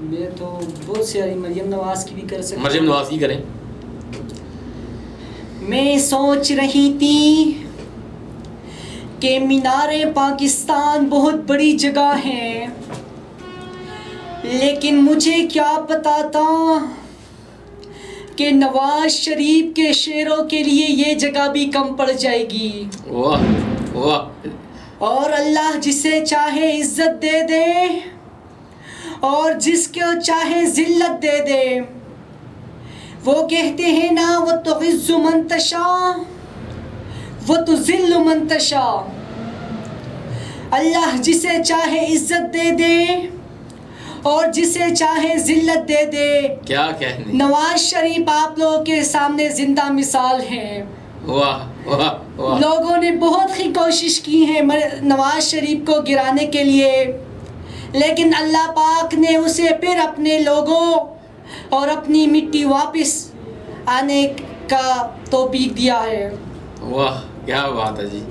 میں تو بہت ساری مریم نواز کی بھی کر سکتا ہوں. مریم نواز کی کریں. میں سوچ رہی تھی کہ مینار پاکستان بہت بڑی جگہ ہے، لیکن مجھے کیا پتا تھا کہ نواز شریف کے شعروں کے لیے یہ جگہ بھی کم پڑ جائے گی. واہ واہ. اور اللہ جسے چاہے عزت دے دے اور جس کو چاہے ذلت دے دے. وہ کہتے ہیں نا وَتُعِزُّ مَن تَشَاءُ وَتُذِلُّ مَن تَشَاءُ. اللہ جسے چاہے عزت دے دے اور جسے چاہے ذلت دے دے. کیا کہنے. نواز شریف آپ لوگوں کے سامنے زندہ مثال ہیں. واہ واہ واہ. لوگوں نے بہت ہی کوشش کی ہے نواز شریف کو گرانے کے لیے، لیکن اللہ پاک نے اسے پھر اپنے لوگوں اور اپنی مٹی واپس آنے کا توفیق دیا ہے. واہ کیا بات ہے جی.